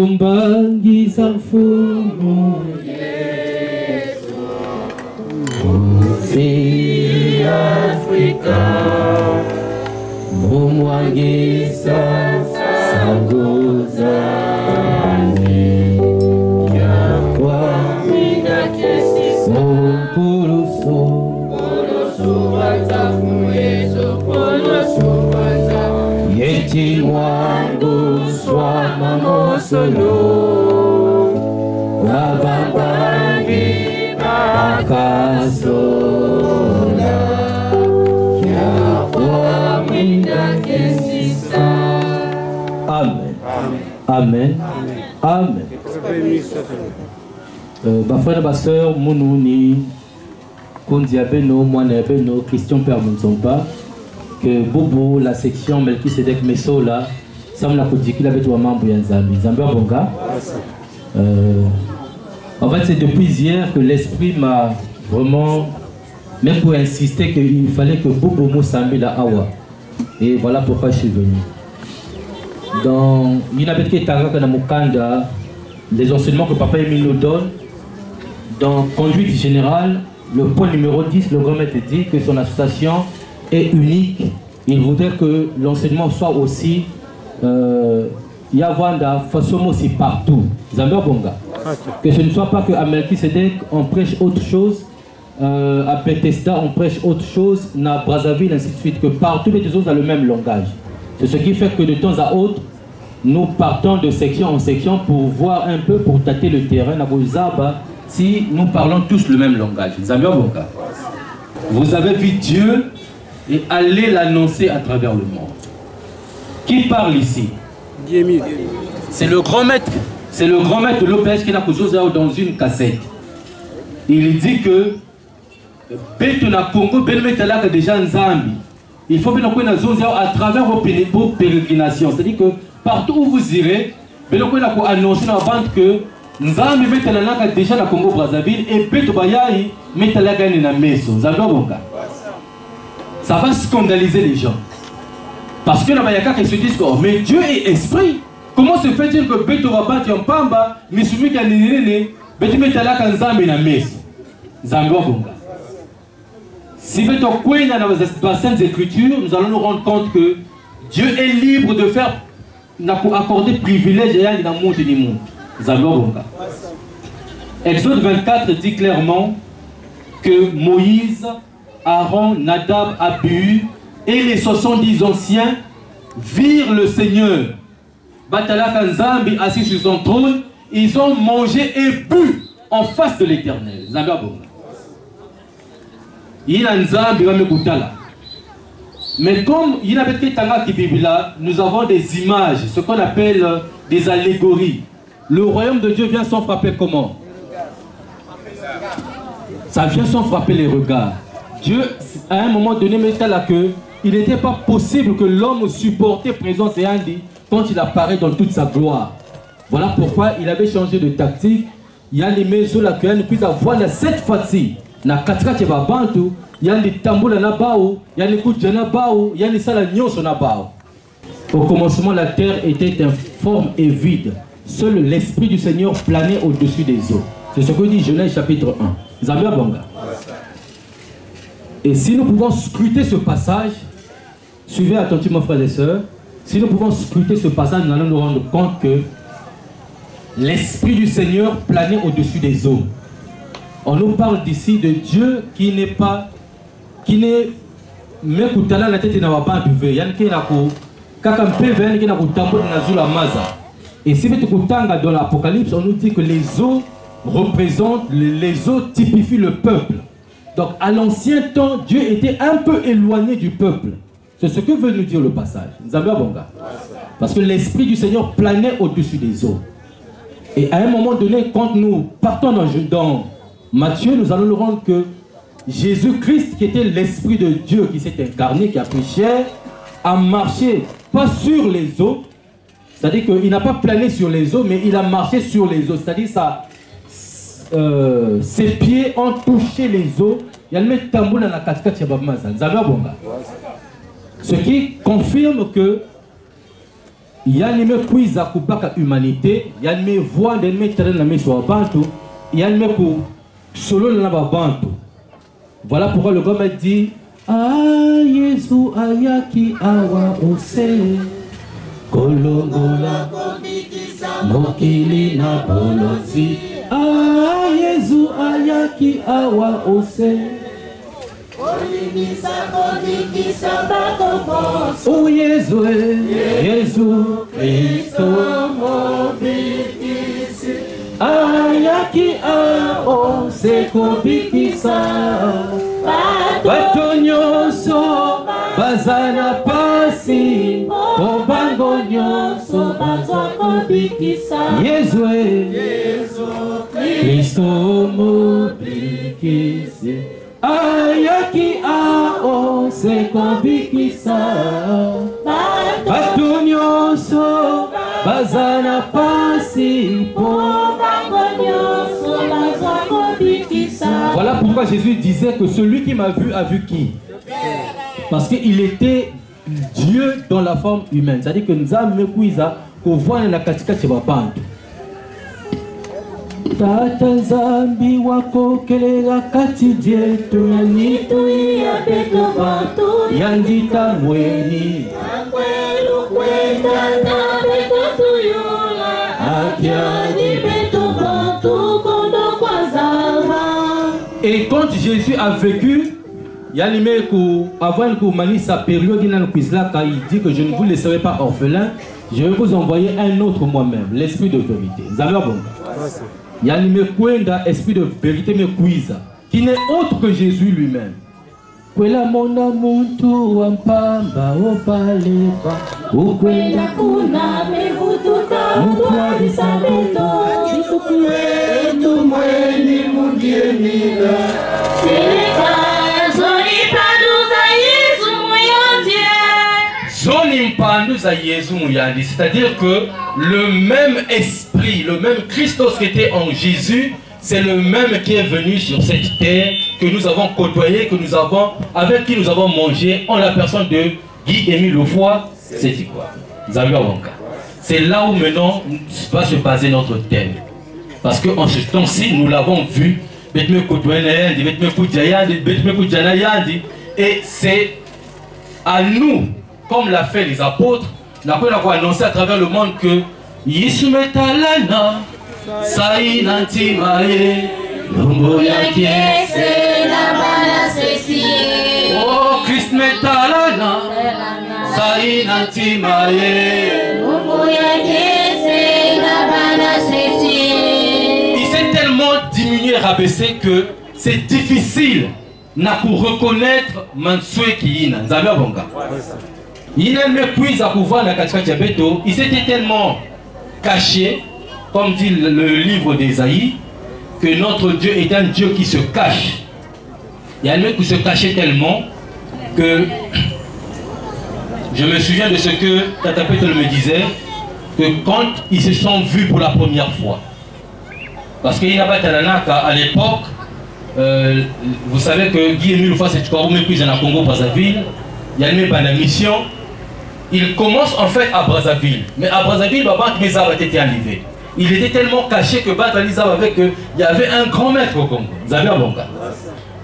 Tumbangiza mfumo Yesu Usi Afrika Mumwangiza Sanguza Yakwa Mina kesi Pulusu Pulusu Watafu Yesu Pulusu Watafu Yeti mwangu Swama Mosolo Wabambangi Bakasola Yakwa Mina Kesisa. Amen. Amen. Amen. Bafrère et basœurs, Mounouni, Kondi Abeno, Moine Abeno, Christian Père Mounzomba, que Bobo, la section Melchisedek Messo là, Sam la Kodjiki, avait trois membres Yanzambi. Zambia Bonga. En fait, c'est depuis hier que l'esprit m'a vraiment, même pour insister qu'il fallait que Bobo Moussambi la Awa. Et voilà pourquoi je suis venu. Dans Yinabetke Taraka Namukanda, les enseignements que Papa Emile nous donne, dans Conduite Générale, le point numéro 10, le grand maître dit que son association est unique. Il voudrait que l'enseignement soit aussi Yavanda, Fasomo aussi partout. Zambia Bonga. Que ce ne soit pas qu'à Melchisedek on prêche autre chose, à Bethesda on prêche autre chose, à Brazzaville, ainsi de suite, que partout les deux autres ont le même langage. C'est ce qui fait que de temps à autre, nous partons de section en section pour voir un peu, pour tâter le terrain, si nous parlons tous le même langage. Zambia Bonga. Vous avez vu Dieu et allez l'annoncer à travers le monde. Qui parle ici? C'est le grand maître. C'est le grand maître Lopez qui n'a posé dans une cassette. Il dit que Betona Congo, Belmetalaka déjà Nzambi. Il faut bien qu'on à travers vos pérégrinations. C'est-à-dire que partout où vous irez, Beloko a annoncé dans la vente que Nzambi Metalaka déjà dans Congo Brazzaville et Beto Bayaï Metalaka na Meso. Ça va scandaliser les gens. Parce que la Bayaka qui se disent que mais Dieu est esprit. Comment se fait-il que Beto Babati en Pamba, Misumi Kaninene, Beto Metalaka Nzambi na Meso. Zambia Bonga. Si Beto Kwena dans les saintes écritures, nous allons nous rendre compte que Dieu est libre de faire, accorder privilège à dans le monde du monde. Zambia Bonga. Exode 24 dit clairement que Moïse, Aaron, Nadab, Abihu et les 70 anciens virent le Seigneur. Batalaka Nzambi assis sur son trône, ils ont mangé et bu en face de l'Éternel. Zambia Bonga. Mais comme il y a nous avons des images, ce qu'on appelle des allégories. Le royaume de Dieu vient sans frapper comment? Ça vient sans frapper les regards. Dieu, à un moment donné, mettait là que il n'était pas possible que l'homme supporte présence et Andi quand il apparaît dans toute sa gloire. Voilà pourquoi il avait changé de tactique. Il y a les maisons là que nous puissions avoir cette fois-ci. Na katikati ya bantu, il y a des tambours na bao, il y a des coups de na bao, il y a des salagnos sur na bao. Au commencement, la terre était informe et vide. Seul l'esprit du Seigneur planait au-dessus des eaux. C'est ce que dit Genèse chapitre 1. Zambia Bonga. Et si nous pouvons scruter ce passage, suivez attentivement frères et sœurs, si nous pouvons scruter ce passage, nous allons nous rendre compte que l'esprit du Seigneur planait au-dessus des eaux. On nous parle d'ici de Dieu qui n'est pas, qui n'est même que la tête n'a pas duvé. Yann qui n'a pas kakam qui n'a pas tambour nazula maza. Et si vous dans l'Apocalypse, on nous dit que les eaux représentent, les eaux typifient le peuple. Donc à l'ancien temps, Dieu était un peu éloigné du peuple. C'est ce que veut nous dire le passage. Zambia Bonga. Parce que l'esprit du Seigneur planait au-dessus des eaux. Et à un moment donné, quand nous partons dans Matthieu, nous allons nous rendre que Jésus-Christ, qui était l'Esprit de Dieu, qui s'est incarné, qui a pris chair, a marché, pas sur les eaux, c'est-à-dire qu'il n'a pas plané sur les eaux, mais il a marché sur les eaux, c'est-à-dire ses pieds ont touché les eaux, il y a le mec tambour dans la cascade, ce qui confirme que yanime kuiza kubaka humanité, yanime voix de mettre na miso bantu, yanime ku solo na bantu. Voilà pourquoi le gomme dit ah Yesu ayaki awa ose kolongola mokili na bolozi. Ah Yesu ayaki awa ose oh Yesu, Yesu Kristo mobikisi ayaki awa ose kobikisa bato nyonso bazana pasi obango nyonso bazwa kobikisa Yesu Kristo mobikisi ayaki aose kobikisa bato nyonso bazana pasi obango nyonso bazwa kobikisa. Voilà pourquoi Jésus disait que celui qui m'a vu a vu qui? Parce qu'il était Dieu dans la forme humaine. C'est-à-dire que nous avons mekuiza qu'on voit dans la katikati ya bantu. Tata nzambi wako kelela kati dietu yanitu ya beto bantu yandita mweni akwelu kwenda na beto tuyula akiani beto bantu kondo kwa zama. Et quand Jésus a vécu, avant que mani sa période il dit que je ne vous laisserai pas orphelin, je vais vous envoyer un autre moi-même, l'esprit de vérité. Vous avez bon? Yanime kwenda esprit de vérité me kuiza, qui n'est autre que Jésus lui-même. Kwela mona muntu wampamba opaleba ukwenda kuna mevutuka mukwa bisabeto itukuetu mweni mundiemina c'est-à-dire que le même esprit, le même Christos qui était en Jésus, c'est le même qui est venu sur cette terre, que nous avons côtoyé, avec qui nous avons mangé, en la personne de Guy-Émile Lefoy, c'est quoi? C'est là où maintenant va se baser notre thème. Parce qu'en ce temps-ci, nous l'avons vu, et c'est à nous, comme l'a fait les apôtres, nous avons annoncé à travers le monde que Yisumetalana, Saïna Timae, Lumboya Kiese, oh Christ Metalana, Saïna Timae, Lumboya Kiese, il s'est tellement diminué et rabaissé que c'est difficile pour reconnaître Mansoué Kiina. Vous avez un bon gars. Il s'était tellement caché, comme dit le livre d'Ésaïe, que notre Dieu est un Dieu qui se cache. Il y a un mec qui se cachait tellement que je me souviens de ce que Tata Petel me disait, que quand ils se sont vus pour la première fois, parce qu'il y a à l'époque, vous savez que Guy-Émile Lefoy, c'est quoi, vous méprisez dans Congo Brazzaville, il y a une mission. Il commence en fait à Brazzaville. Mais à Brazzaville, Baba Mezaba était arrivé. Il était tellement caché que Batalizab avait qu'il y avait un grand maître au Congo. Vous avez un bon cas.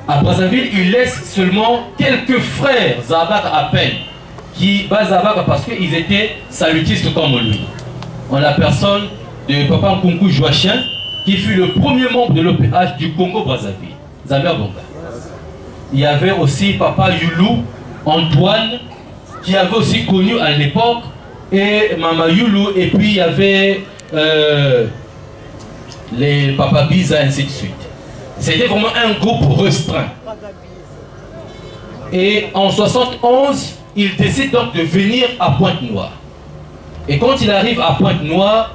À Brazzaville, il laisse seulement quelques frères Zabak à peine. Qui Zabak parce qu'ils étaient salutistes comme lui. En la personne de Papa Nkunku Joachim, qui fut le premier membre de l'OPH du Congo Brazzaville. Vous avez un bon cas. Il y avait aussi Papa Youlou, Antoine, qui avait aussi connu à l'époque, et Mama Youlou, et puis il y avait les Papa Biza, ainsi de suite. C'était vraiment un groupe restreint. Et en 71, il décide donc de venir à Pointe-Noire. Et quand il arrive à Pointe-Noire,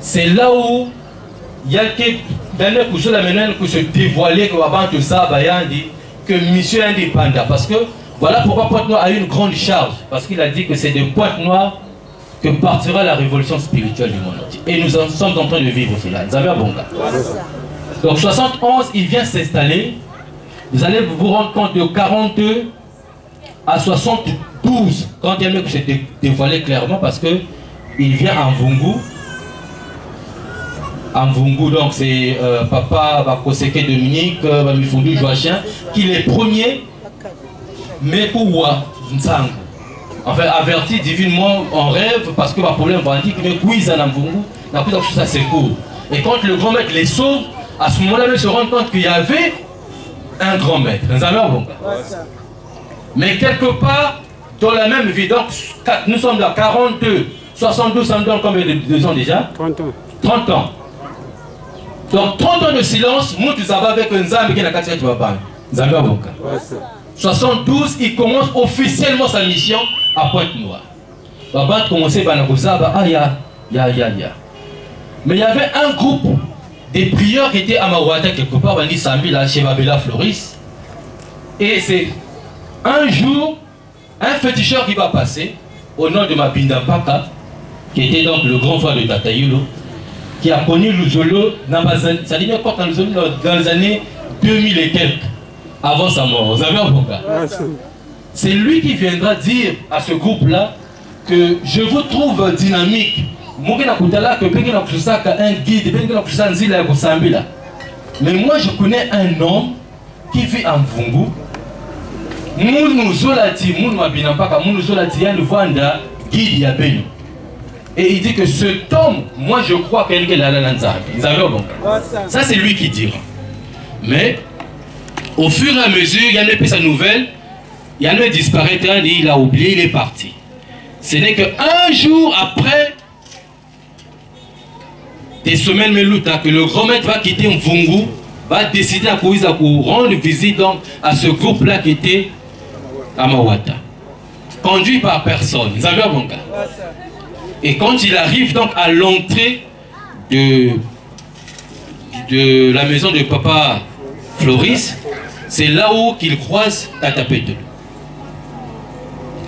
c'est là où il y a quelques choses qui se dévoilaient que monsieur est indépendant. Parce que voilà pourquoi Pointe-Noire a eu une grande charge. Parce qu'il a dit que c'est de Pointe-Noire que partira la révolution spirituelle du monde entier. Et nous sommes en train de vivre cela. Vous avez un bon cas. Donc 71, il vient s'installer. Vous allez vous rendre compte de 42 à 72 12, quand il y a mieux que c'est dévoilé clairement, parce que il vient en Mvungu. En Mvungu, donc c'est Papa Bakoseke Dominique, Bamifundu Joachim, qui est le premier, mais pour Nzangu. Enfin, averti divinement en rêve, parce que le problème va dire qu'il y a un Mvungu, n'a plus ça c'est court. Et quand le grand maître les sauve, à ce moment-là, ils se rendent compte qu'il y avait un grand maître. Mais quelque part, dans la même vie, donc nous sommes dans 42, 72, ça me donne combien de ans déjà? 30 ans. 30 ans. Donc 30 ans de silence, nous tu savais avec un Nzambe qui est dans 4 tu vas pas. 72, il commence officiellement sa mission à Pointe-Noire. Baba commençait par mais il y avait un groupe des prieurs qui étaient à Mawata quelque part, on dit Sambi là chez Babela Floris. Et c'est un jour un féticheur qui va passer au nom de Mabinda Paka, qui était donc le grand frère de Tatayulo, qui a connu Luzolo dans les années 2000 et quelques, avant sa mort. Vous avez un bon cas. C'est lui qui viendra dire à ce groupe-là que je vous trouve dynamique. Un guide, mais moi je connais un homme qui vit en Mvungu. Et il dit que cet homme, moi je crois qu'il est là. Ça c'est lui qui dira. Mais au fur et à mesure, il y a eu sa nouvelle, il y a eu disparaître, il a oublié, il est parti. Ce n'est qu'un jour après des semaines meluta que le grand maître va quitter Mvungu, va décider à rendre visite donc à ce groupe-là qui était à Mawata. Conduit par personne. Et quand il arrive donc à l'entrée de la maison de Papa Floris, c'est là où qu'il croise Tata Petelo.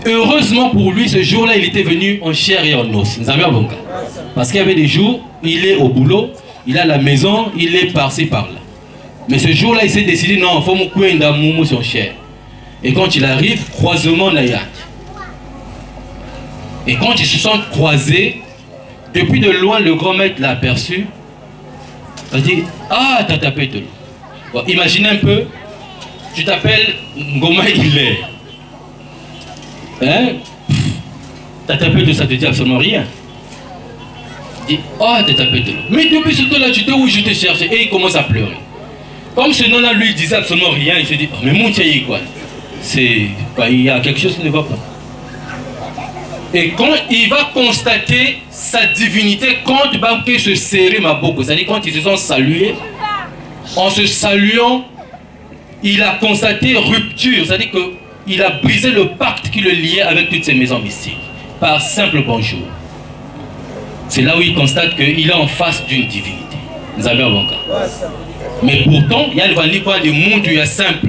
Heureusement pour lui, ce jour-là, il était venu en chair et en os. Parce qu'il y avait des jours, il est au boulot, il a la maison, il est par-ci par-là. Mais ce jour-là, il s'est décidé, non, il faut me couper dans mon son chair. Et quand il arrive, croisement Nayak. Et quand ils se sont croisés, depuis de loin, le grand maître l'a aperçu. Il a dit, ah, Tata Petelo. Bon, imaginez un peu, tu t'appelles Ngoma Hilaire. Hein? Tata Petelo, ça te dit absolument rien. Il dit, oh, Tata Petelo. Mais depuis ce temps-là, tu t'es où je te cherchais. Et il commence à pleurer. Comme ce nom-là lui disait absolument rien, il se dit, oh, mais mon tchaï, quoi. Il y a quelque chose qui ne va pas. Et quand il va constater sa divinité, quand il va se serrer ma boucle, c'est-à-dire quand ils se sont salués, en se saluant, il a constaté rupture, c'est-à-dire qu'il a brisé le pacte qui le liait avec toutes ces maisons mystiques, par simple bonjour. C'est là où il constate qu'il est en face d'une divinité. Nous avons un bon cas. Mais pourtant, il y a le monde où il y a simple.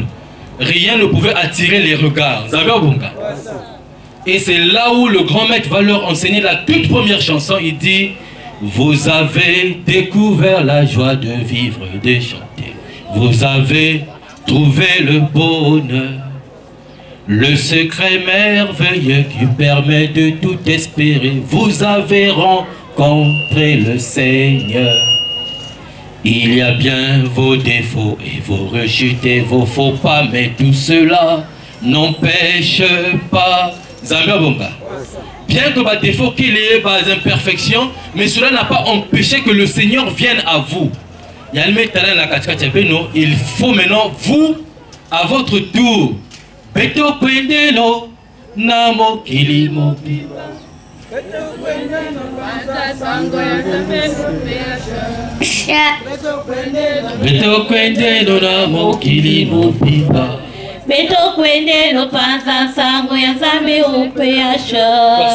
Rien ne pouvait attirer les regards. Nous avons un bon cas. Et c'est là où le grand maître va leur enseigner la toute première chanson. Il dit, vous avez découvert la joie de vivre et de chanter. Vous avez trouvé le bonheur, le secret merveilleux qui permet de tout espérer. Vous avez rencontré le Seigneur. Il y a bien vos défauts et vos rechutes et vos faux pas, mais tout cela n'empêche pas. Bien que par défaut qu'il ait par imperfections, mais cela n'a pas empêché que le Seigneur vienne à vous. Il faut maintenant, vous, à votre tour,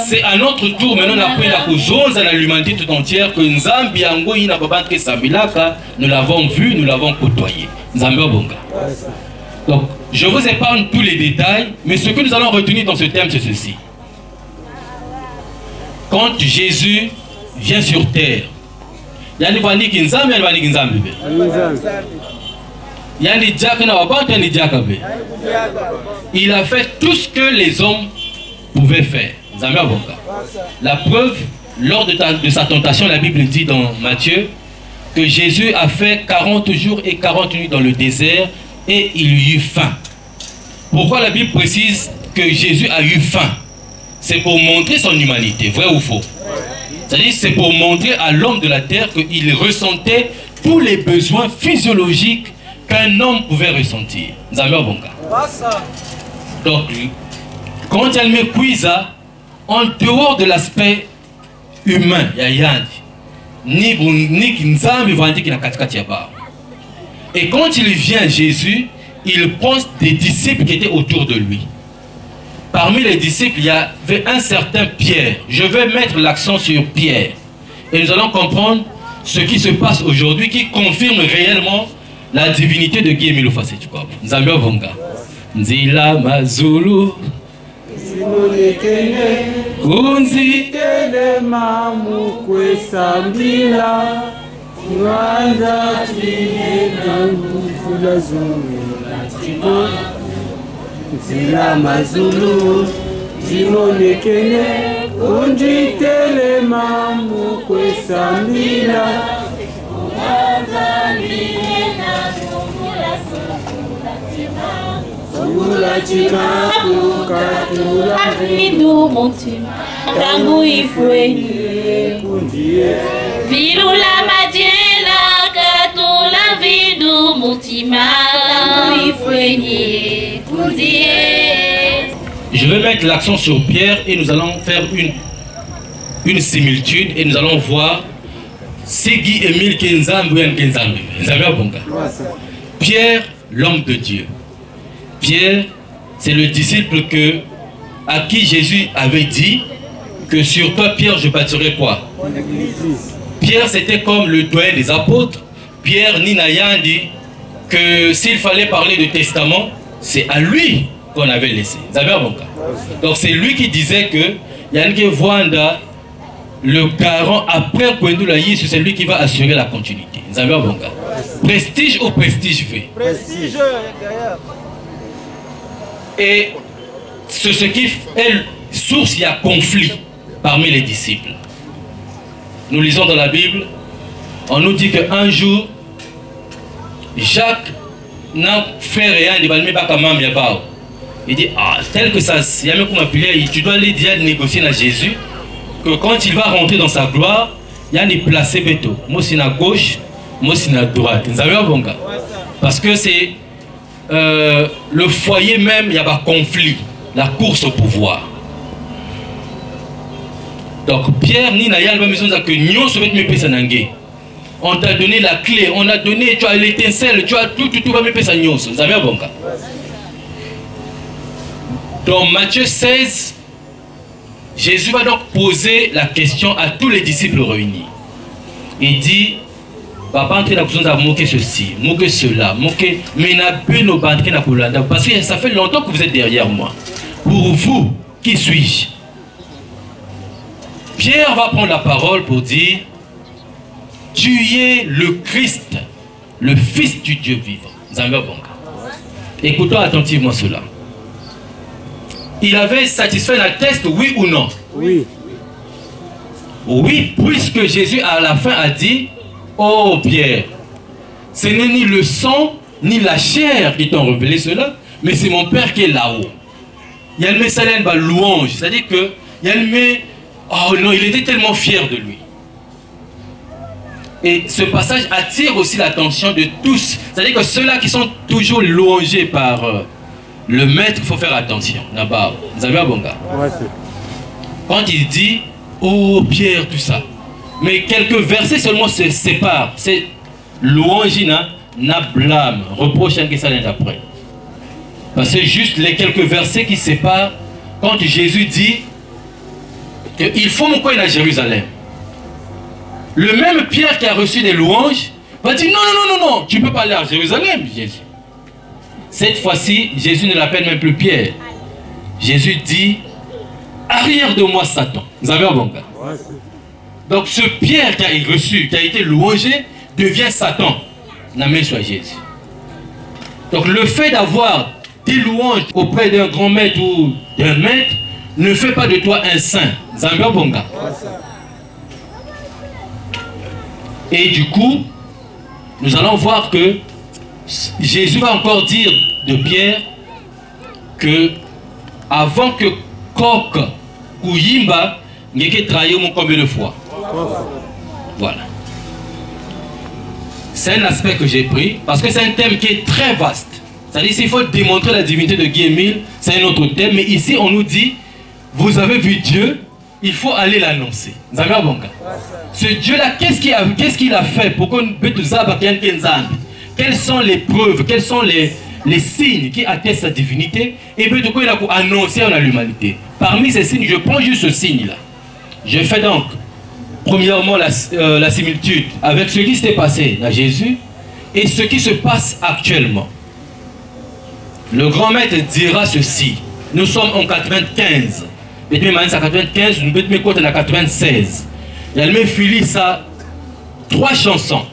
c'est à notre tour maintenant d'après la l'humanité tout entière que Nzambi Yango Ina Babanke Sambilaka, nous l'avons vu, nous l'avons côtoyé. Donc, je vous épargne tous les détails, mais ce que nous allons retenir dans ce thème, c'est ceci. Quand Jésus vient sur terre, il y a des Nzambi, il y a des Nzambi. Il a fait tout ce que les hommes pouvait faire. La preuve, lors de sa tentation, la Bible dit dans Matthieu que Jésus a fait 40 jours et 40 nuits dans le désert et il eut faim. Pourquoi la Bible précise que Jésus a eu faim? C'est pour montrer son humanité, vrai ou faux? C'est-à-dire c'est pour montrer à l'homme de la terre qu'il ressentait tous les besoins physiologiques qu'un homme pouvait ressentir. Donc, quand elle me cuise, en dehors de l'aspect humain, et quand il vient Jésus, il pense des disciples qui étaient autour de lui. Parmi les disciples, il y avait un certain Pierre. Je vais mettre l'accent sur Pierre. Et nous allons comprendre ce qui se passe aujourd'hui, qui confirme réellement la divinité de Guy Emile Fasset. Nzambe Vonga. Nzila Mazulu. Kunzi. Nzila Mazulu, Zimonekene, Unji Telema, Mukwe Sambila, Sula Chima, Kukatula, Vidu Montima, Tangu Ifweni, Virula Madiela, Katula Vidu Montima, Tangu Ifweni. Je vais mettre l'accent sur Pierre et nous allons faire une similitude et nous allons voir Guy Emile Kenzambe. Pierre, l'homme de Dieu. Pierre, c'est le disciple à qui Jésus avait dit que sur toi, Pierre, je bâtirai quoi? Pierre, c'était comme le doyen des apôtres. Pierre Ninayan dit que s'il fallait parler de testament, c'est à lui qu'on avait laissé. Donc c'est lui qui disait que Yannick Wanda, le garant après Kwendulaï, c'est lui qui va assurer la continuité. Prestige ou prestige fait? Prestige. Et c'est ce qui est source, il y a conflit parmi les disciples. Nous lisons dans la Bible, on nous dit qu'un jour, Jacques n'a fait rien, il dit, tel que ça, tu dois aller dire négocier à Jésus que quand il va rentrer dans sa gloire, il y a des placés béto. Moi, c'est à gauche, moi, c'est à droite. Parce que c'est le foyer même, il y a un conflit, la course au pouvoir. Donc, Pierre, ni Naya, que nous sommes on t'a donné la clé, on a donné, tu as l'étincelle, tu as tout va me faire ça. Dans Matthieu 16, Jésus va donc poser la question à tous les disciples réunis. Il dit, papa, tu as moqué ceci, moqué cela, moqué, mais parce que ça fait longtemps que vous êtes derrière moi. Pour vous, qui suis-je? Pierre va prendre la parole pour dire, tu es le Christ, le Fils du Dieu vivant. Écoutons attentivement cela. Il avait satisfait la test, oui ou non? Oui. Oui, puisque Jésus à la fin a dit, oh Pierre, ce n'est ni le sang, ni la chair qui t'ont révélé cela, mais c'est mon Père qui est là-haut. Il y a le messaline va louange, c'est-à-dire que il y a le oh non, il était tellement fier de lui. Et ce passage attire aussi l'attention de tous. C'est-à-dire que ceux-là qui sont toujours louangés par le maître, il faut faire attention. Quand il dit, oh Pierre, tout ça. Mais quelques versets seulement se séparent. C'est louange, na blâme, reproche que ça vient après. Parce que juste les quelques versets qui séparent, quand Jésus dit qu'il faut mon coin à Jérusalem. Le même Pierre qui a reçu des louanges va dire non, tu ne peux pas aller à Jérusalem, Jésus. Cette fois-ci, Jésus ne l'appelle même plus Pierre. Jésus dit, arrière de moi Satan. Vous avez un bon gars. Donc ce Pierre qui a reçu, qui a été louangé, devient Satan. N'amène soit Jésus. Donc le fait d'avoir des louanges auprès d'un grand maître ou d'un maître ne fait pas de toi un saint. Zambia Bonga. Et du coup, nous allons voir que Jésus va encore dire de Pierre que avant que Coq ou Yimba n'ait trahi combien de fois. Voilà. C'est un aspect que j'ai pris parce que c'est un thème qui est très vaste. C'est-à-dire s'il faut démontrer la divinité de Guy Émile, c'est un autre thème. Mais ici, on nous dit, vous avez vu Dieu, il faut aller l'annoncer. Ce Dieu-là, qu'est-ce qu'il a fait pour qu'on puisse quelles sont les preuves, quels sont les signes qui attestent sa divinité et puis il a annoncé à l'humanité. Parmi ces signes, je prends juste ce signe-là. Je fais donc, premièrement, la similitude avec ce qui s'était passé à Jésus et ce qui se passe actuellement. Le grand maître dira ceci. Nous sommes en 95. Et puis maintenant, en 95, nous sommes en 96. Il a filé ça 3 chansons.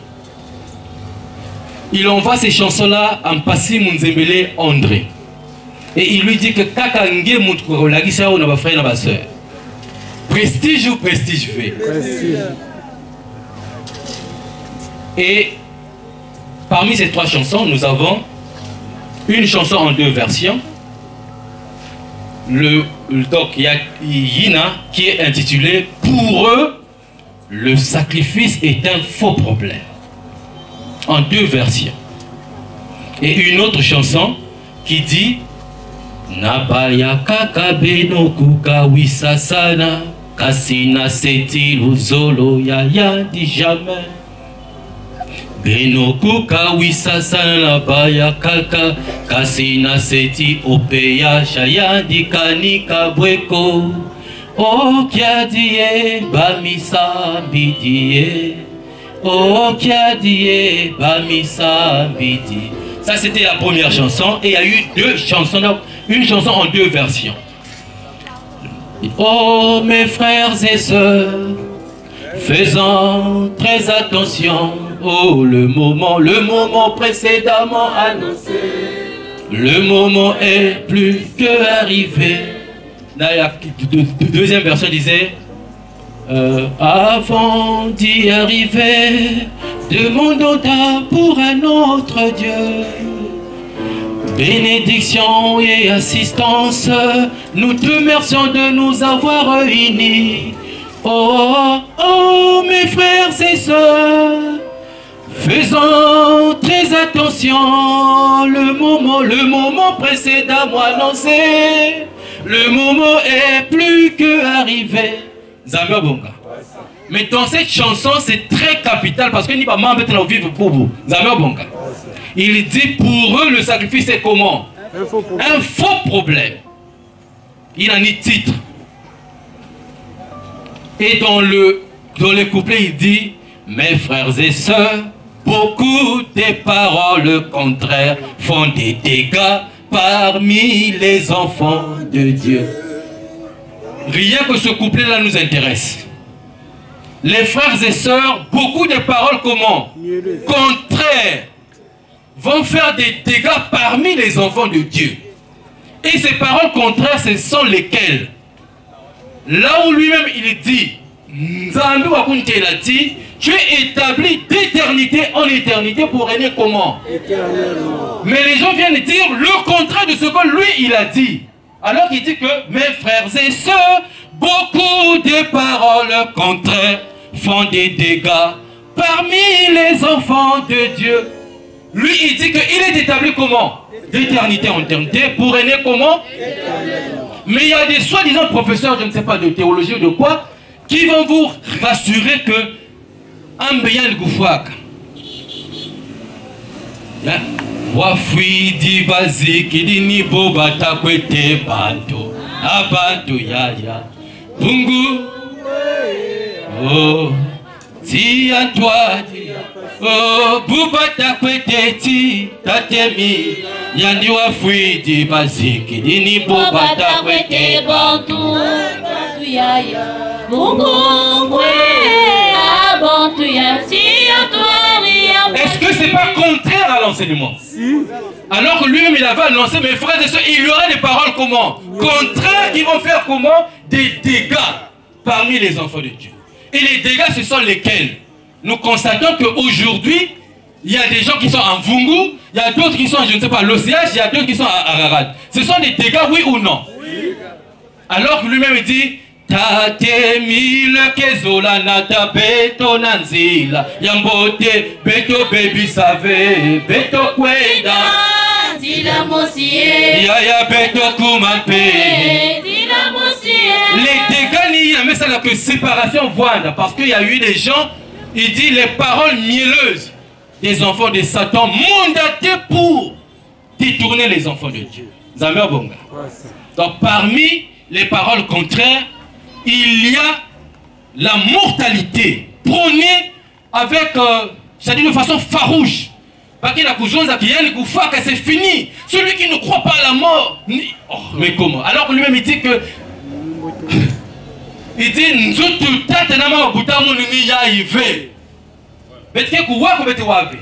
Il envoie ces chansons-là en Passi Munzembele André. Et il lui dit que Kakange Moutkoro, la guissa ou n'a frère n'a pas soeur. Prestige ou prestige fait. Et parmi ces 3 chansons, nous avons une chanson en 2 versions. Donc il y a Yina qui est intitulée Pour eux, le sacrifice est un faux problème. En 2 versions. Et une autre chanson qui dit Nabaya kakabeno kuka wisasana kasina seti luzolo ya di jamais beno kuka wisasana nabaya kaka kasina seti opeya shaya di kanika bweko o kiadie bamisa bidie oh, Kiadie, Bamisa, Bidi. Ça, c'était la première chanson. Et il y a eu 2 chansons, donc une chanson en 2 versions. Oh, mes frères et sœurs, faisons très attention. Oh, le moment précédemment annoncé. Le moment est plus que arrivé. Là, la deuxième version disait avant d'y arriver, demandons pour un autre Dieu. Bénédiction et assistance, nous te remercions de nous avoir réunis. Oh, oh, mes frères et sœurs, faisons très attention. Le moment précédemment annoncé, le moment est plus que arrivé. Zambia Bonga. Mais dans cette chanson, c'est très capital parce que ni pas m'embêter à vivre pour vous. Zambia Bonga. Il dit pour eux le sacrifice est comment? Un faux problème. Il en est titre. Et dans les couplets, il dit mes frères et sœurs, beaucoup des paroles contraires font des dégâts parmi les enfants de Dieu. Rien que ce couplet-là nous intéresse. Les frères et sœurs, beaucoup de paroles comment? Contraires vont faire des dégâts parmi les enfants de Dieu. Et ces paroles contraires, ce sont lesquelles? Là où lui-même il dit, tu es établi d'éternité en éternité pour régner comment? Éternellement. Mais les gens viennent dire le contraire de ce que lui il a dit. Alors qu'il dit que mes frères et sœurs, beaucoup de paroles contraires font des dégâts parmi les enfants de Dieu. Lui, il dit qu'il est établi comment? D'éternité en éternité pour régner comment? Mais il y a des soi-disant professeurs, je ne sais pas, de théologie ou de quoi, qui vont vous rassurer que Ambeyan Goufouak. Wafwidi baziki dini bobata kwete bantu abantu yaya bungu oh ti antwadi oh bobata kwete ti tatemi yandi wafwidi baziki dini bobata kwete bantu yaya bungu abantu yaya ti antwadi. Est-ce que ce n'est pas contraire à l'enseignement? Alors que lui-même, il avait annoncé, mes frères et sœurs, il y aura des paroles comment? Contraires qui vont faire comment? Des dégâts parmi les enfants de Dieu. Et les dégâts, ce sont lesquels? Nous constatons qu'aujourd'hui, il y a des gens qui sont en Vungu, il y a d'autres qui sont, je ne sais pas, à l'OCH, il y a d'autres qui sont à Ararat. Ce sont des dégâts, oui ou non? Oui. Alors que lui-même dit, Tate mille kezola nata beto nanzila yambote beto baby save beto kweda Zila mosie Yaya beto kumape Zila mosie. Les dégâts n'y a mais ça la que séparation voile parce qu'il y a eu des gens, il dit les paroles mielleuses des enfants de Satan mandatés pour détourner les enfants de Dieu. Zamer Bonga. Donc parmi les paroles contraires, il y a la mortalité prônée avec, c'est-à-dire de façon farouche. Parce que la c'est fini. Celui qui ne croit pas à la mort. Oh, mais comment? Alors que lui-même il dit que. Il dit Nzutu tatanama butamu nini ya ive. Betike kuwako bete wave.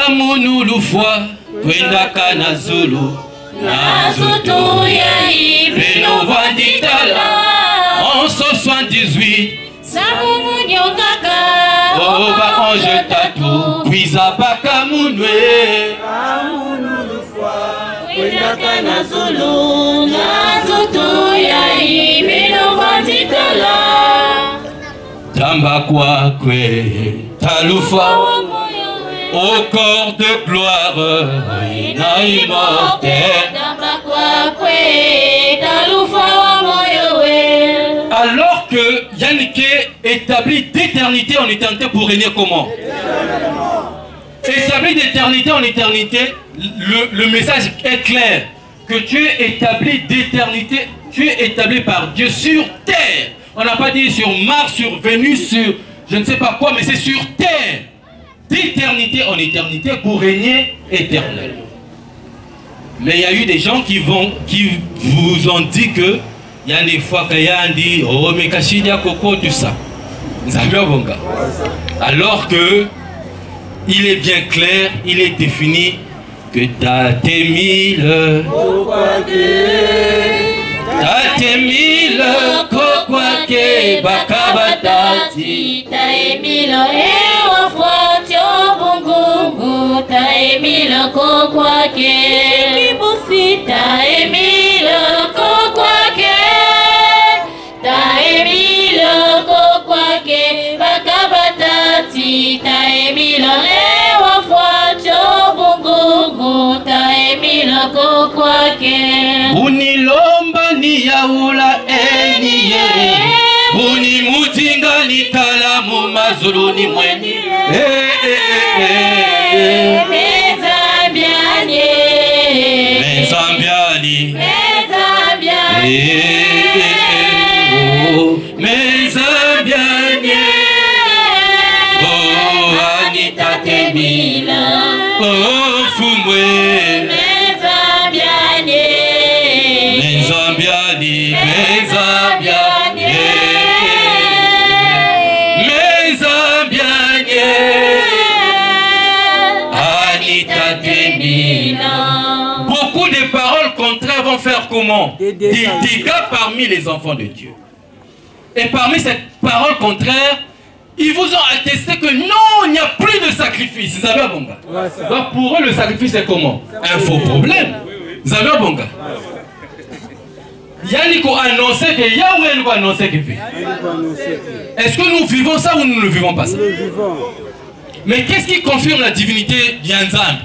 Amunu lufwa kwenda kana Zulu. Nazutu ya ibino vanditala en 78 Samumu nyongaka Oba ange tatu Kwiza baka munwe Kwendaka na Zulu Nazutu ya ibino vanditala Tamba kwa kwe Talufa au corps de gloire, na immortel. Alors que Yannick établit d'éternité en éternité pour régner comment? Établi d'éternité en éternité, le message est clair. Que tu es établi d'éternité, tu es établi par Dieu sur terre. On n'a pas dit sur Mars, sur Vénus, sur je ne sais pas quoi, mais c'est sur terre. D'éternité en éternité pour régner éternel. Mais il y a eu des gens qui vous ont dit que il y a des fois qu'il y a dit oh mais Kachidia Koko tout ça. Alors que il est bien clair, il est défini que Tatemile Tatemile Kokwake Bakabatati Taemile Ewa Fwatio Bungungu Taemile Kokwake Kibusi Taemile Kokwake Taemile Kokwake Bakabatati Taemile Ewa Fwatio Bungungu Taemile Kokwake Unilomba ni yaula eniye Uni mutinga ni kalamu mazulu ni mweni Mezambiani Mezambiani Mezambiani Oh Anita Temila Oh Fumwe Mezambiani Mezambiani Mezambiani Beaucoup de paroles contraires vont faire comment? Des dégâts parmi les enfants de Dieu. Et parmi ces paroles contraires, ils vous ont attesté que non, il n'y a plus de sacrifice. Vous avez un bon gars. Donc pour eux, le sacrifice est comment? Un faux problème. Vous avez un bon gars. Yannick a annoncé que Yahweh a annoncé que est-ce que nous vivons ça ou nous ne vivons pas ça? Nous le vivons. Mais qu'est-ce qui confirme la divinité d'Yanzan?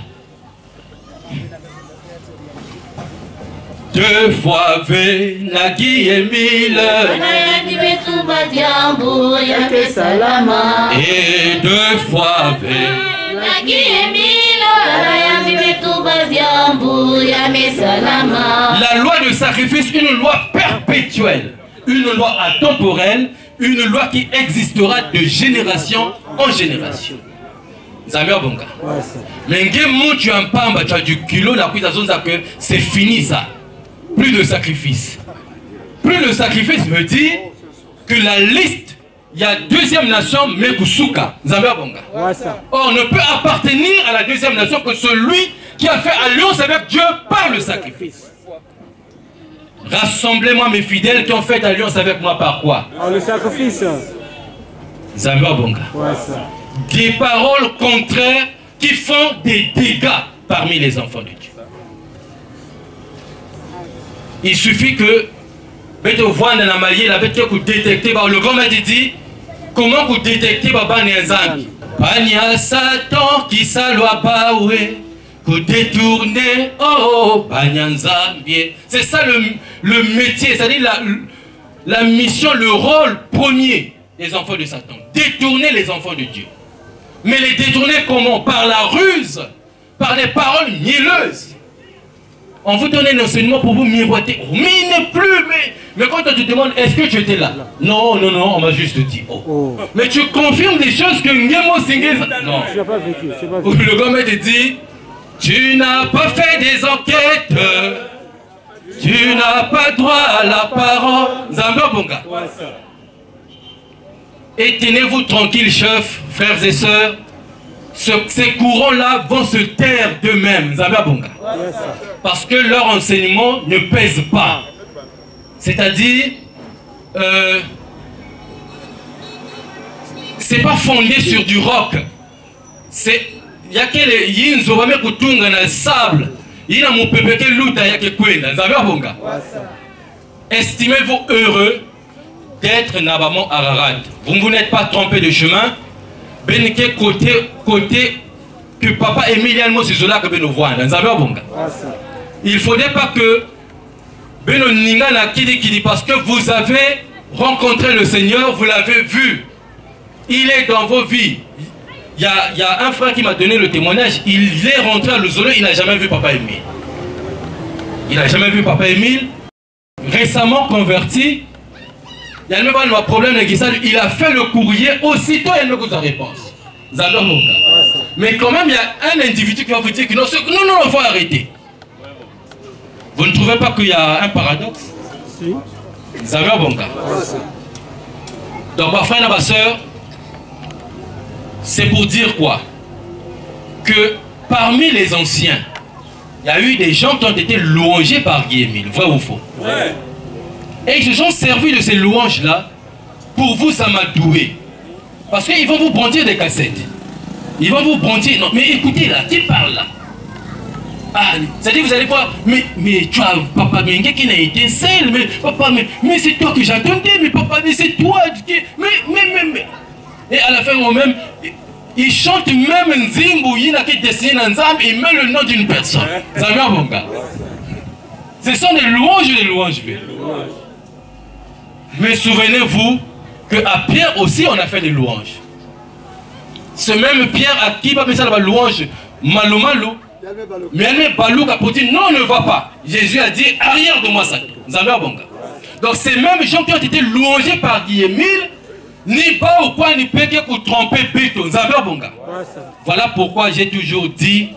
Deux fois Venagi Emile et deux fois Venagi La loi de sacrifice, une loi perpétuelle, une loi intemporelle, une loi qui existera de génération en génération. Zamir Bonga. Mais tu as un pamba, tu as du kilo, c'est fini ça. Plus de sacrifice. Plus de sacrifice veut dire que la liste il y a deuxième nation, mais Kusuka, Zambia Bonga. Or, on ne peut appartenir à la deuxième nation que celui qui a fait alliance avec Dieu par le sacrifice. Rassemblez-moi mes fidèles qui ont fait alliance avec moi par quoi? Par le sacrifice. Zambia Bonga. Des paroles contraires qui font des dégâts parmi les enfants de Dieu. Il suffit que vous voyez dans la maille, vous détectez, le grand maître dit comment vous détectez Baba Nzambi. Panya Satan qui s'alloie baoué, vous détournez, oh, Panya Nzambi. C'est ça le métier, c'est-à-dire la mission, le rôle premier des enfants de Satan. Détourner les enfants de Dieu. Mais les détourner comment? Par la ruse, par des paroles mielleuses. On vous donne un enseignement pour vous miroiter. Mais il n'est plus, mais quand on te demande, est-ce que tu étais là? Non, non, non, on m'a juste dit. Oh. Mais tu confirmes des choses que Ngemo Singé... Non. Tu n'as pas vécu. Le gars te dit, tu n'as pas fait des enquêtes. Tu n'as pas droit à la parole. Zamba Bonga. Et tenez-vous tranquille, chefs, frères et sœurs. Ces courants-là vont se taire d'eux-mêmes, Zambia Bonga. Parce que leur enseignement ne pèse pas. C'est-à-dire, c'est pas fondé sur du roc. Il y a que les yinzo, va mettre kutunga dans le sable. Il y a mon pépé qui lutte à Yakekwenda, Zambia Bonga. Estimez-vous heureux d'être Nabamon Ararat. Vous n'êtes pas trompé de chemin. Benike côté que papa Emiliano Sizola que nous voit dans Zambia Bonga. Il ne faudrait pas que Beno Ninga na Kidi parce que vous avez rencontré le Seigneur, vous l'avez vu. Il est dans vos vies. Il y a un frère qui m'a donné le témoignage. Il est rentré à Luzolo, il n'a jamais vu papa Emile. Il n'a jamais vu papa Emile. Récemment converti. Il y a même pas de problème avec ça. Il a fait le courrier, aussitôt il y a une réponse. Mais quand même, il y a un individu qui va vous dire que non, non, il faut arrêter. Vous ne trouvez pas qu'il y a un paradoxe? Si. Zambia Bonga. Donc, ma frère et ma soeur, c'est pour dire quoi? Que parmi les anciens, il y a eu des gens qui ont été louangés par Guy Émile, vrai ou faux? Ouais. Et ils se sont servis de ces louanges-là pour vous amadouer. Parce qu'ils vont vous brandir des cassettes. Ils vont vous brandir. Non, mais écoutez là, qui parle là? Ah, c'est-à-dire vous allez voir, mais tu as papa Mengue qui n'a été seul, mais papa, mais c'est toi que j'attendais, mais papa, mais c'est toi qui... Mais. Et à la fin, même, ils chantent même Nzimbu, il a qui dessine un Nzambe, il met le nom d'une personne. Zambia Bonga. Ce sont des louanges et des louanges. Mais souvenez-vous qu'à Pierre aussi on a fait des louanges. Ce même Pierre à qui va faire la louange Malou Malou. Mais elle Balou pour dire non, ne va pas. Jésus a dit arrière de moi ça. Zambia Bonga. Donc ces mêmes gens qui ont été louangés par Guy Émile, ni pas au point ni péqué pour tromper Béton. Zambia Bonga. Voilà pourquoi j'ai toujours dit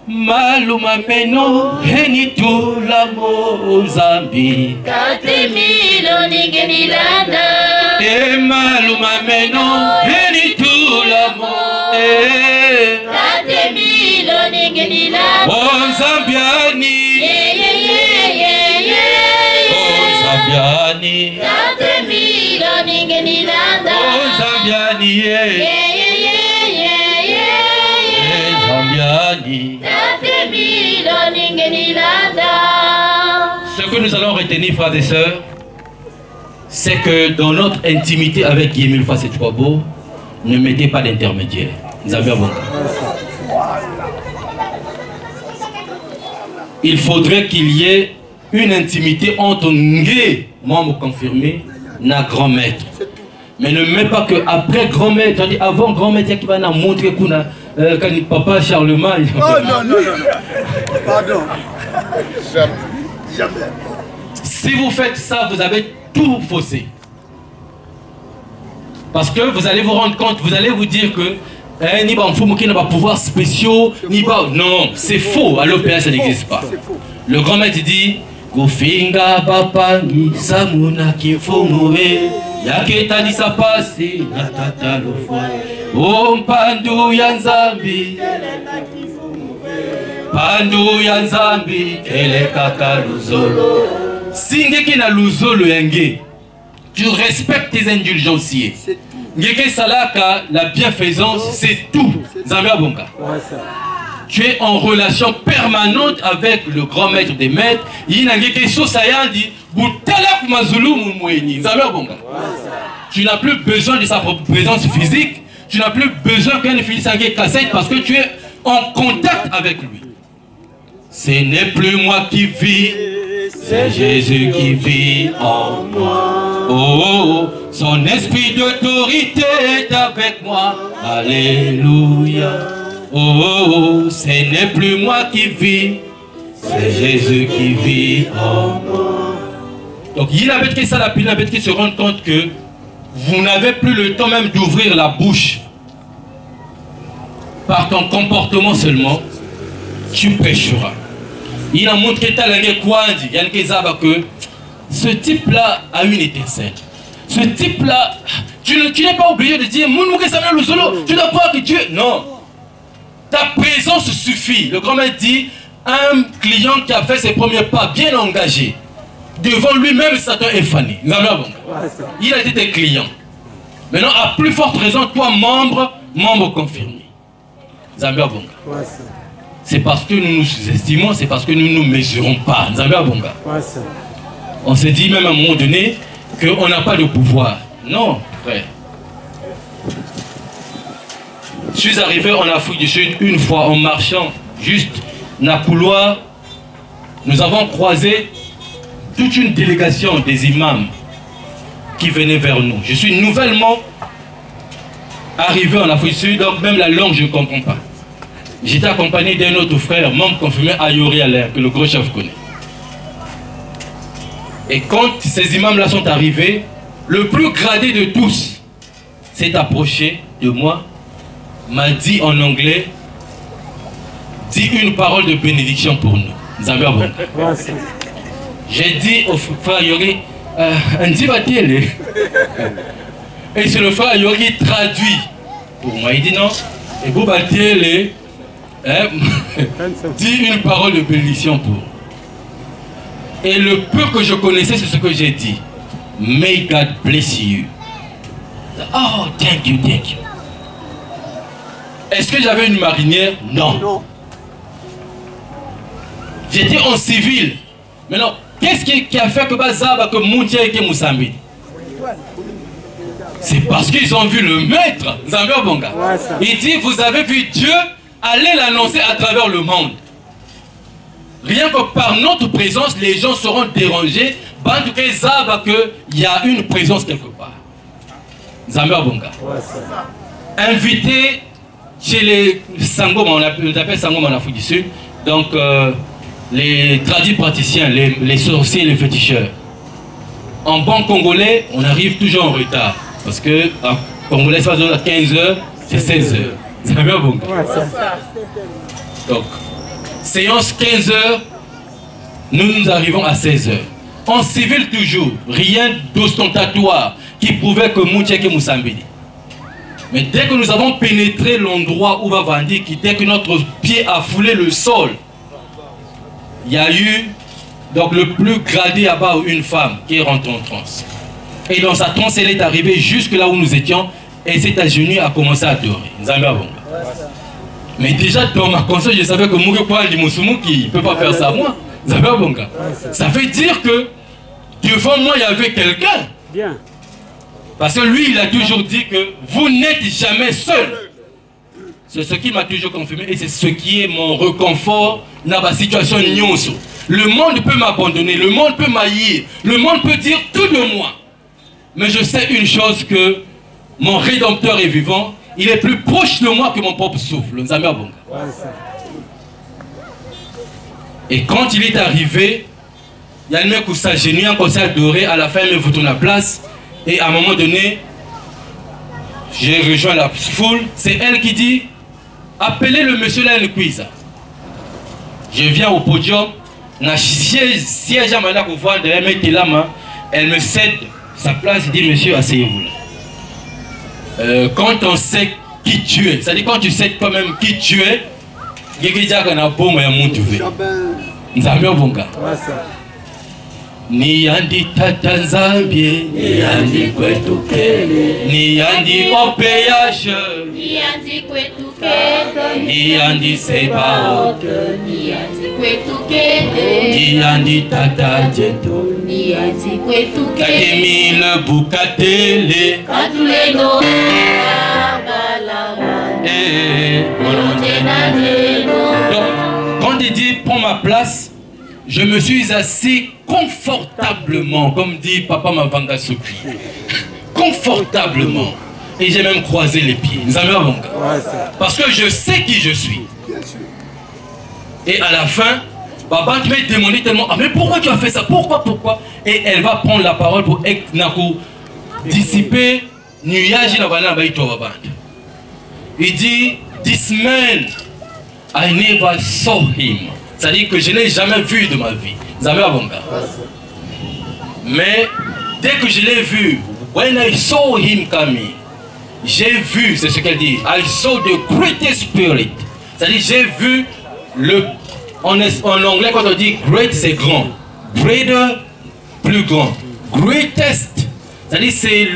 Maluma meno heni tu la Mozambi. Kate milo nigeni landa. Maluma meno heni tu la Mozambi. Kate milo nigeni landa. Mozambiani. Mozambiani. Kate milo nigeni landa. Mozambiani. Ce que nous allons retenir, frères et sœurs, c'est que dans notre intimité avec Guy Émile Fassé Chouabo, ne mettez pas d'intermédiaire. Il faudrait qu'il y ait une intimité entre Ngé, membre confirmé, et grand maître. Mais ne mets pas que après grand maître, avant grand maître, qui va nous montrer qu'on a papa Charlemagne. Oh non, non, non, non. Pardon. Jamais. Si vous faites ça, vous avez tout faussé. Parce que vous allez vous rendre compte, vous allez vous dire que ni Bamfoumou qui n'a pas pouvoir spéciaux, ni pas. Non, c'est faux. À l'OPS, ça n'existe pas. Le grand maître dit Kufinga bapangi samuna kifumuwe yake talisa pasi na tata lufwa mpandu ya nzambi pandu ya nzambi kele kaka luzolo singeki na luzolo yange. Tu respectes tes indulgenciers. Ngeke salaka, la bienfaisance, c'est tout. Zambia Bonga. Tu es en relation permanente avec le grand maître des maîtres. Tu n'as plus besoin de sa présence physique. Tu n'as plus besoin qu'un fils cassette parce que tu es en contact avec lui. Ce n'est plus moi qui vis, c'est Jésus qui vit en moi. Oh, oh, oh, son esprit d'autorité est avec moi. Alléluia. Oh, oh, oh, ce n'est plus moi qui vis, c'est Jésus qui vit en moi. Donc il a que ça, il a que se rendre compte que vous n'avez plus le temps même d'ouvrir la bouche. Par ton comportement seulement, tu pécheras. Il a montré que ce type-là a une étincelle. Ce type-là, tu n'es pas obligé de dire tu dois croire que Dieu. Non. Ta présence suffit. Le grand-mère dit, un client qui a fait ses premiers pas bien engagé, devant lui-même, Satan est fané. Il a été tes clients. Maintenant, à plus forte raison, toi, membre confirmé. Zambia Bonga. C'est parce que nous nous sous-estimons, c'est parce que nous ne nous mesurons pas. Zambia Bonga. On s'est dit même à un moment donné qu'on n'a pas de pouvoir. Non, frère. Je suis arrivé en Afrique du Sud une fois en marchant juste dans le couloir. Nous avons croisé toute une délégation des imams qui venaient vers nous. Je suis nouvellement arrivé en Afrique du Sud, donc même la langue je ne comprends pas. J'étais accompagné d'un autre frère, membre confirmé à Yori Alain, que le gros chef connaît. Et quand ces imams-là sont arrivés, le plus gradé de tous s'est approché de moi, m'a dit en anglais, dis une parole de bénédiction pour nous. Zambia Bonga. J'ai dit au frère Yori, et c'est le frère Yori traduit pour moi. Il dit non, et vous battez dis une parole de bénédiction pour. Et le peu que je connaissais, c'est ce que j'ai dit. May God bless you. Oh, thank you, thank you. Est-ce que j'avais une marinière? Non. J'étais en civil. Maintenant, qu'est-ce qui a fait que Bazaba, que Moutia et que Moussambi? C'est parce qu'ils ont vu le maître, Zambia Bonga. Il dit, vous avez vu Dieu, allez l'annoncer à travers le monde. Rien que par notre présence, les gens seront dérangés. En tout cas, il y a une présence quelque part. Zambia Bonga. Invité chez les Sangoma, on appelle Sangoma en Afrique du Sud. Donc, les tradis praticiens, les sorciers et les féticheurs. En bon congolais, on arrive toujours en retard. Parce que en congolais, ça à 15 h, c'est 16 h. Zambia Bonga. Donc, séance 15 h, nous arrivons à 16 h. En civil toujours, rien d'ostentatoire qui prouvait que Moutieke Moussambidi. Mais dès que nous avons pénétré l'endroit où Bavandi, dès que notre pied a foulé le sol, il y a eu donc le plus gradé à bas une femme qui est rentrée en transe. Et dans sa transe, elle est arrivée jusque là où nous étions et s'est agenouillée à commencer à adorer. Zambia Bonga. Mais déjà dans ma conscience, je savais que Moukekwa Limousoumouki ne peut pas faire ça à moi. Zambia Bonga. Ça veut dire que devant moi, il y avait quelqu'un. Bien. Parce que lui, il a toujours dit que vous n'êtes jamais seul. C'est ce qui m'a toujours confirmé et c'est ce qui est mon réconfort dans ma situation nyonso. Le monde peut m'abandonner, le monde peut m'haïr, le monde peut dire tout de moi. Mais je sais une chose, que mon Rédempteur est vivant, il est plus proche de moi que mon propre souffle. Zambia Bonga. Et quand il est arrivé, il y a le mec qui s'agenouille, un conseil adoré, à la fin il me fout à la place. Et à un moment donné, j'ai rejoint la foule. C'est elle qui dit, appelez le monsieur là, le quiz. Je viens au podium. na siège à Malak voir de elle me cède sa place et dit monsieur, asseyez-vous là. Quand on sait qui tu es, c'est-à-dire quand tu sais toi-même qui tu es, Niyandi tata Nzambie, Niyandi kwetu kele, Niyandi OPH, Niyandi kwetu kele, Niyandi Sebaot, Niyandi kwetu kele, Niyandi tata Jeto, Niyandi kwetu kele, Kakemile Bukatele, Katuleno Kabalama, Donc, quand il dit prends ma place, je me suis assis confortablement, comme dit Papa Mavanga Soki. Confortablement. Et j'ai même croisé les pieds. Parce que je sais qui je suis. Et à la fin, Baba tu m'as demandé tellement, ah mais pourquoi tu as fait ça? Pourquoi? Et elle va prendre la parole pour dissiper nuage dans la bande. Il dit, this man, I never saw him. C'est-à-dire que je n'ai jamais vu de ma vie. Mais dès que je l'ai vu, when I saw him coming, j'ai vu, c'est ce qu'elle dit, I saw the greatest spirit. C'est-à-dire j'ai vu en anglais quand on dit great c'est grand, greater plus grand, greatest, c'est-à-dire c'est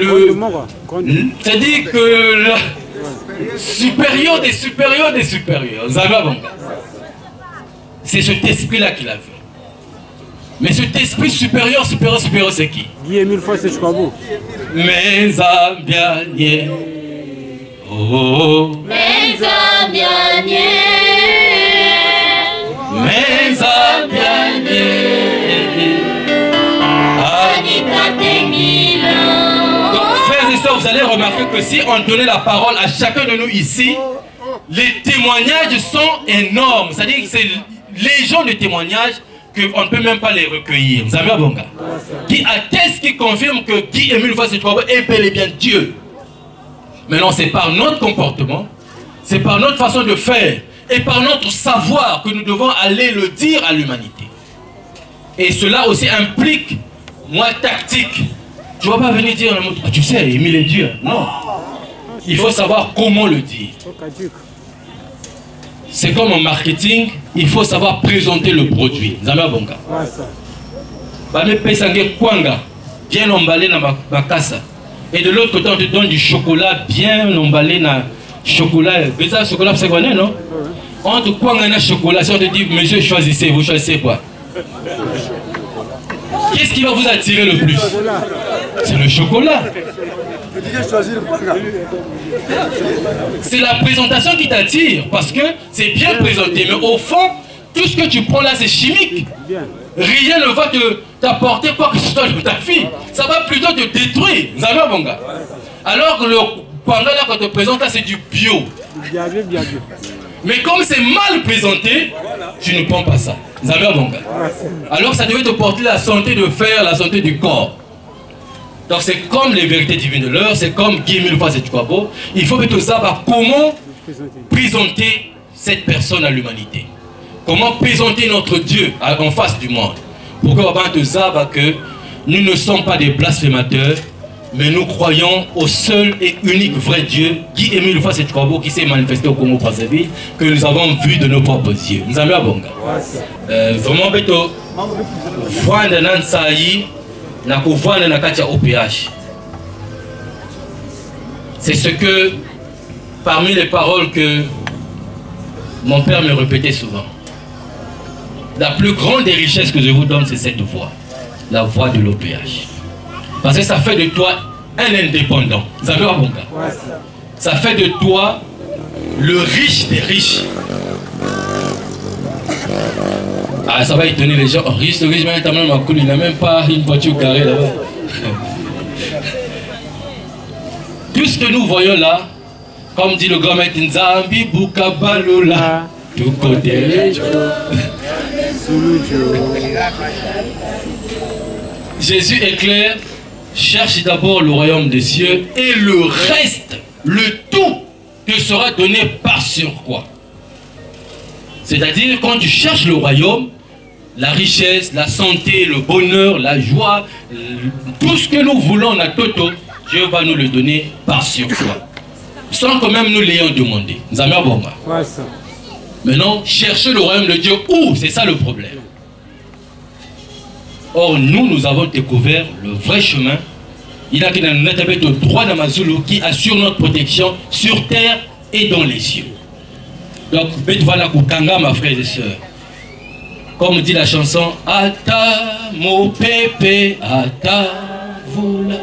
c'est-à-dire que le supérieur des supérieurs des supérieurs. C'est cet esprit-là qu'il a vu. Mais cet esprit supérieur, c'est qui? Mes ambianiers. Oh. Mes ambianiers. Mes ambianiers. Donc, frères et sœurs, vous allez remarquer que si on donnait la parole à chacun de nous ici, les témoignages sont énormes. C'est-à-dire que c'est les gens de témoignages qu'on ne peut même pas les recueillir. Vous avez un bon gars qui atteste, qui confirme que Guy Émile Fosse est bel et bien Dieu. Mais non, c'est par notre comportement, c'est par notre façon de faire et par notre savoir que nous devons aller le dire à l'humanité. Et cela aussi implique, moi, tactique. Tu ne vas pas venir dire, ah, tu sais, Émile est Dieu. Non. Il faut savoir comment le dire. C'est comme en marketing, il faut savoir présenter le produit. Zama bonga. Bien emballé dans ma casse. Et de l'autre côté, on te donne du chocolat bien emballé dans chocolat. Le chocolat, c'est quoi, non? On te coin dans le chocolat, si on te dit, monsieur, choisissez, vous choisissez quoi? Qu'est-ce qui va vous attirer le plus? C'est le chocolat. C'est la présentation qui t'attire parce que c'est bien présenté, mais au fond, tout ce que tu prends là, c'est chimique. Rien ne va t'apporter quoi que ce soit de ta fille. Ça va plutôt te détruire. Alors que le panda là qu'on te présente là, c'est du bio. Mais comme c'est mal présenté, tu ne prends pas ça. Alors ça devait te porter la santé de fer, la santé du corps. Donc c'est comme les vérités divines de l'heure, c'est comme Guy Émile Fosse Tukwabo. Il faut que tu saches comment présenter cette personne à l'humanité. Comment présenter notre Dieu en face du monde. Pour que tu saches que nous ne sommes pas des blasphémateurs, mais nous croyons au seul et unique vrai Dieu, Guy Émile Fosse Tukwabo, qui s'est manifesté au Congo Brazzaville, que nous avons vu de nos propres yeux. Nous avons bonga. Vraiment, Beto, Fouanda Nansaï, OPH. C'est ce que, parmi les paroles que mon père me répétait souvent, la plus grande des richesses que je vous donne, c'est cette voix, la voix de l'OPH. Parce que ça fait de toi un indépendant. Ça fait de toi le riche des riches. Ah, ça va étonner les gens. Oh, riche, il n'a même pas une voiture carrée là-bas. Tout ce que nous voyons là, comme dit le grand maître Nzambi, Bukabalola, tout côté. Jésus est clair, cherche d'abord le royaume des cieux et le reste, le tout, te sera donné par sur quoi. C'est-à-dire, quand tu cherches le royaume, la richesse, la santé, le bonheur, la joie, tout ce que nous voulons à Toto, Dieu va nous le donner par surcroît. Sans quand même nous l'ayons demandé. Maintenant, chercher le royaume de Dieu où? C'est ça le problème. Or, nous avons découvert le vrai chemin. Il y a un droit d'Amazulu qui assure notre protection sur terre et dans les cieux. Donc, voilà Kukanga, ma frère et sœur. Comme dit la chanson, Ata mo pepe, ata vula,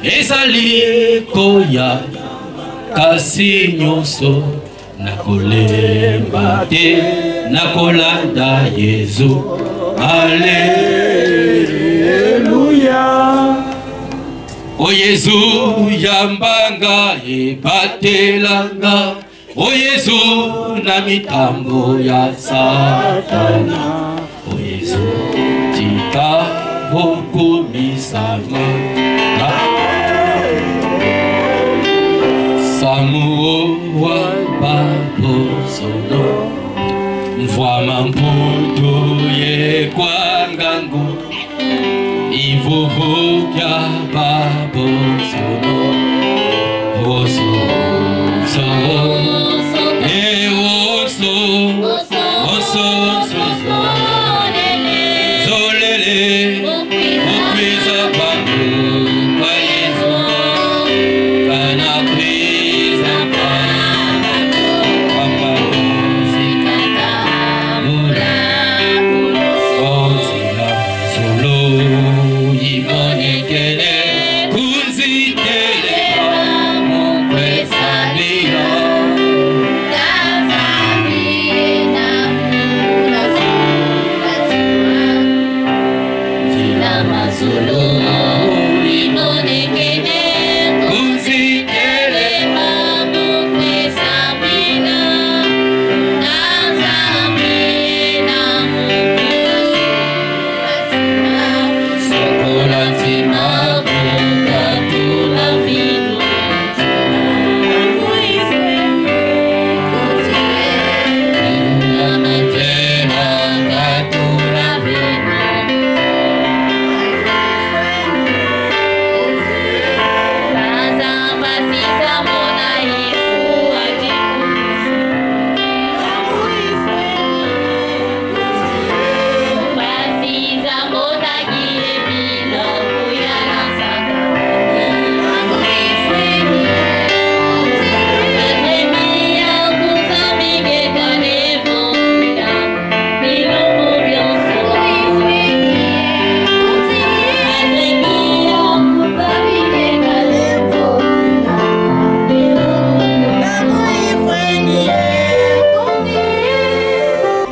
ezali koya, kasi nyoso, nakolemba te, nakolanda Yesu. Alléluia. O Yesu yambanga ebatelanga, o Yesu na mitambo ya Satana, o Yesu tika bokumisama Samuo wa babosono mvua mamputu ye kwangangu ivuvu kya babosono oso so oso zolele okwiza babu kwa Yesu kana kwiza babu kwa babu sikata mura ozila solo ibonekele kunzitele mukwesa lino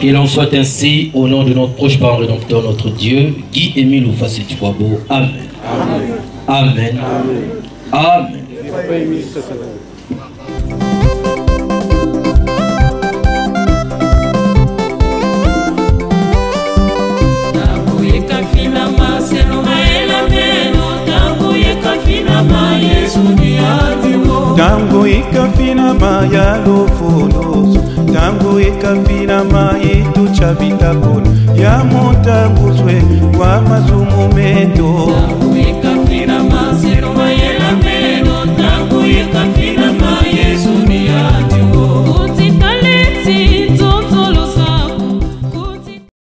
Qu'il en soit ainsi au nom de notre proche parent rédempteur, notre Dieu, Guy Émile Oufassi-Tuabo. Amen. Amen. Amen. Amen. Tango ikafina maya lofonoso, tango ikafina maya tuchabita kono, ya monta kuswe kwa mazumumento.